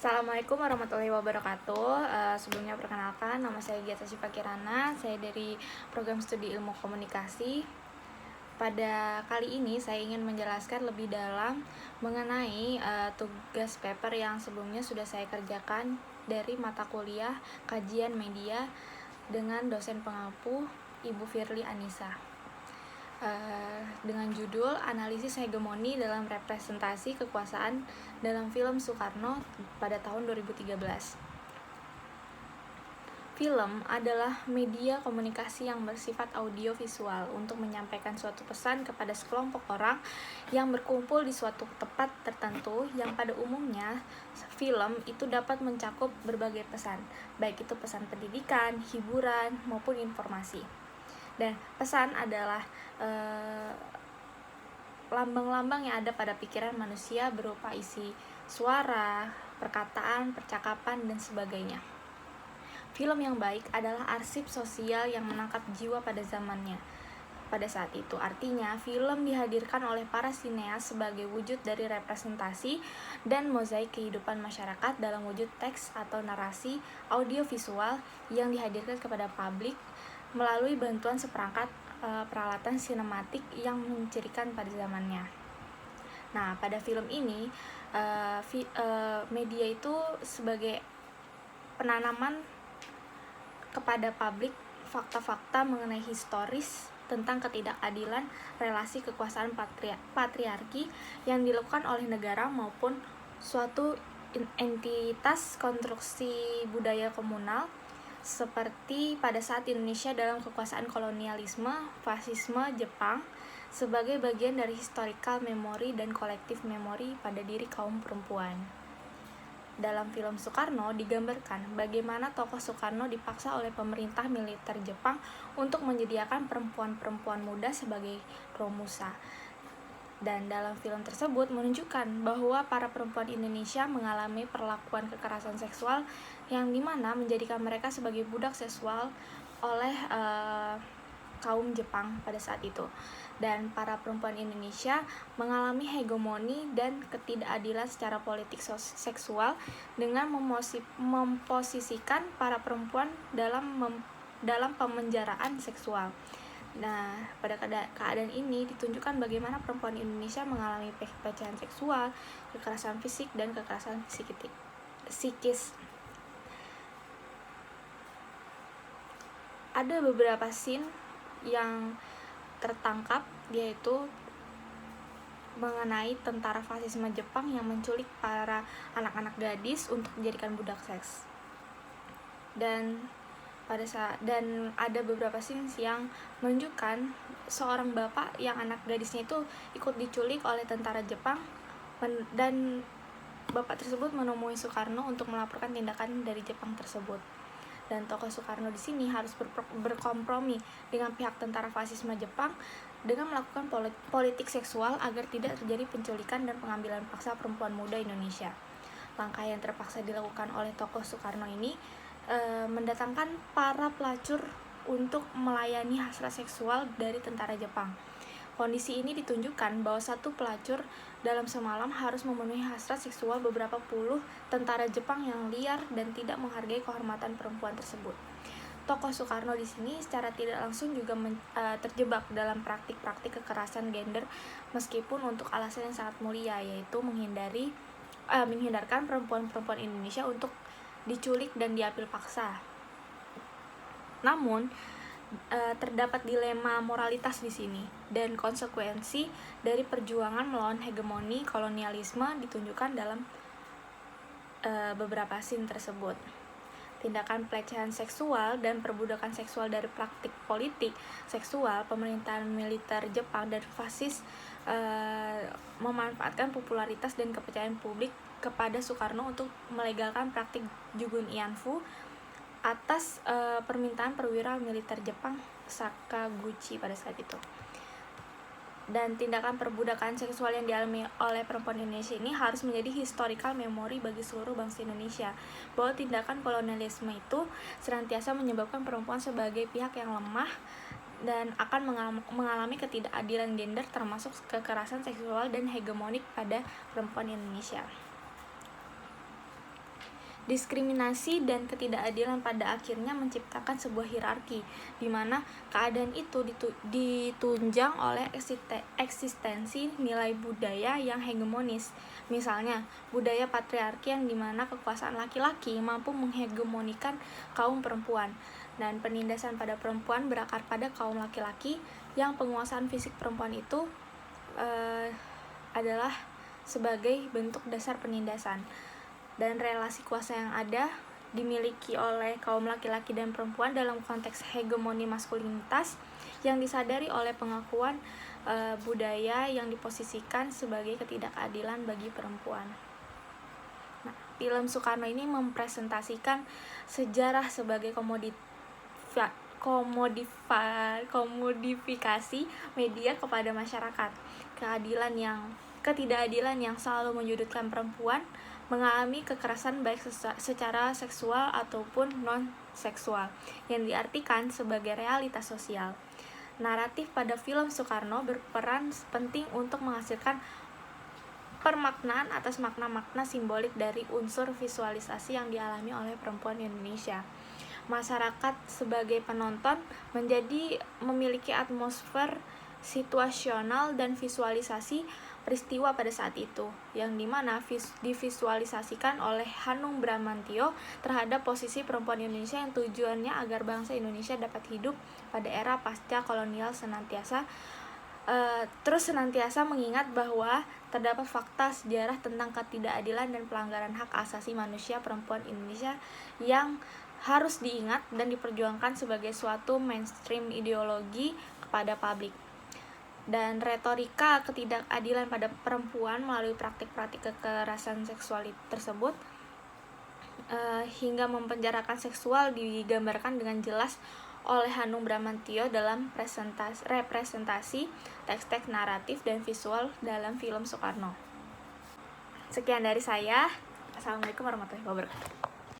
Assalamualaikum warahmatullahi wabarakatuh. Sebelumnya perkenalkan, nama saya Giata Syifa Kirana. Saya dari program studi ilmu komunikasi. Pada kali ini saya ingin menjelaskan lebih dalam mengenai tugas paper yang sebelumnya sudah saya kerjakan dari mata kuliah kajian media dengan dosen pengampu Ibu Firly Anissa. Dengan judul Analisis Hegemoni dalam Representasi Kekuasaan dalam Film Soekarno pada tahun 2013. Film adalah media komunikasi yang bersifat audiovisual untuk menyampaikan suatu pesan kepada sekelompok orang yang berkumpul di suatu tempat tertentu, yang pada umumnya film itu dapat mencakup berbagai pesan, baik itu pesan pendidikan, hiburan, maupun informasi. Dan pesan adalah lambang-lambang yang ada pada pikiran manusia berupa isi suara, perkataan, percakapan, dan sebagainya. Film yang baik adalah arsip sosial yang menangkap jiwa pada zamannya pada saat itu. Artinya, film dihadirkan oleh para sineas sebagai wujud dari representasi dan mozaik kehidupan masyarakat dalam wujud teks atau narasi audiovisual yang dihadirkan kepada publik melalui bantuan seperangkat peralatan sinematik yang mencirikan pada zamannya. Nah, pada film ini media itu sebagai penanaman kepada publik fakta-fakta mengenai historis tentang ketidakadilan relasi kekuasaan patriarki yang dilakukan oleh negara maupun suatu entitas konstruksi budaya komunal, seperti pada saat Indonesia dalam kekuasaan kolonialisme, fasisme Jepang, sebagai bagian dari historical memory dan kolektif memory pada diri kaum perempuan. Dalam film Soekarno digambarkan bagaimana tokoh Soekarno dipaksa oleh pemerintah militer Jepang untuk menyediakan perempuan-perempuan muda sebagai romusa. Dan dalam film tersebut menunjukkan bahwa para perempuan Indonesia mengalami perlakuan kekerasan seksual yang dimana menjadikan mereka sebagai budak seksual oleh kaum Jepang pada saat itu. Dan para perempuan Indonesia mengalami hegemoni dan ketidakadilan secara politik seksual dengan memposisikan para perempuan dalam pemenjaraan seksual. Nah, pada keadaan ini ditunjukkan bagaimana perempuan Indonesia mengalami pelecehan seksual, kekerasan fisik, dan kekerasan psikis. Ada beberapa scene yang tertangkap, yaitu mengenai tentara fasisme Jepang yang menculik para anak-anak gadis untuk dijadikan budak seks. Dan ada beberapa scenes yang menunjukkan seorang bapak yang anak gadisnya itu ikut diculik oleh tentara Jepang, dan bapak tersebut menemui Soekarno untuk melaporkan tindakan dari Jepang tersebut. Dan tokoh Soekarno di sini harus berkompromi dengan pihak tentara fasisme Jepang dengan melakukan politik seksual agar tidak terjadi penculikan dan pengambilan paksa perempuan muda Indonesia. Langkah yang terpaksa dilakukan oleh tokoh Soekarno ini mendatangkan para pelacur untuk melayani hasrat seksual dari tentara Jepang. Kondisi ini ditunjukkan bahwa satu pelacur dalam semalam harus memenuhi hasrat seksual beberapa puluh tentara Jepang yang liar dan tidak menghargai kehormatan perempuan tersebut. Tokoh Soekarno di sini secara tidak langsung juga terjebak dalam praktik-praktik kekerasan gender, meskipun untuk alasan yang sangat mulia, yaitu menghindarkan perempuan-perempuan Indonesia untuk diculik dan diambil paksa. Namun terdapat dilema moralitas di sini, dan konsekuensi dari perjuangan melawan hegemoni kolonialisme ditunjukkan dalam beberapa scene tersebut. Tindakan pelecehan seksual dan perbudakan seksual dari praktik politik seksual pemerintahan militer Jepang dan fasis memanfaatkan popularitas dan kepercayaan publik kepada Soekarno untuk melegalkan praktik Jugun Ianfu atas permintaan perwira militer Jepang Sakaguchi pada saat itu. Dan tindakan perbudakan seksual yang dialami oleh perempuan Indonesia ini harus menjadi historical memory bagi seluruh bangsa Indonesia, bahwa tindakan kolonialisme itu senantiasa menyebabkan perempuan sebagai pihak yang lemah dan akan mengalami ketidakadilan gender, termasuk kekerasan seksual dan hegemonik pada perempuan Indonesia. Diskriminasi dan ketidakadilan pada akhirnya menciptakan sebuah hierarki, di mana keadaan itu ditunjang oleh eksistensi nilai budaya yang hegemonis. Misalnya, budaya patriarki yang dimana kekuasaan laki-laki mampu menghegemonikan kaum perempuan, dan penindasan pada perempuan berakar pada kaum laki-laki yang penguasaan fisik perempuan itu adalah sebagai bentuk dasar penindasan. Dan relasi kuasa yang ada dimiliki oleh kaum laki-laki dan perempuan dalam konteks hegemoni maskulinitas yang disadari oleh pengakuan budaya yang diposisikan sebagai ketidakadilan bagi perempuan. Nah, film Soekarno ini mempresentasikan sejarah sebagai komodifikasi media kepada masyarakat. Ketidakadilan yang selalu menyudutkan perempuan mengalami kekerasan baik secara seksual ataupun non-seksual, yang diartikan sebagai realitas sosial. Naratif pada film Soekarno berperan penting untuk menghasilkan permaknaan atas makna-makna simbolik dari unsur visualisasi yang dialami oleh perempuan Indonesia. Masyarakat sebagai penonton memiliki atmosfer situasional dan visualisasi peristiwa pada saat itu, yang dimana divisualisasikan oleh Hanung Bramantyo terhadap posisi perempuan Indonesia yang tujuannya agar bangsa Indonesia dapat hidup pada era pasca kolonial senantiasa mengingat bahwa terdapat fakta sejarah tentang ketidakadilan dan pelanggaran hak asasi manusia perempuan Indonesia yang harus diingat dan diperjuangkan sebagai suatu mainstream ideologi kepada publik. Dan retorika ketidakadilan pada perempuan melalui praktik-praktik kekerasan seksual tersebut hingga mempenjarakan seksual digambarkan dengan jelas oleh Hanung Bramantyo dalam representasi teks-teks naratif dan visual dalam film Soekarno. Sekian dari saya. Assalamualaikum warahmatullahi wabarakatuh.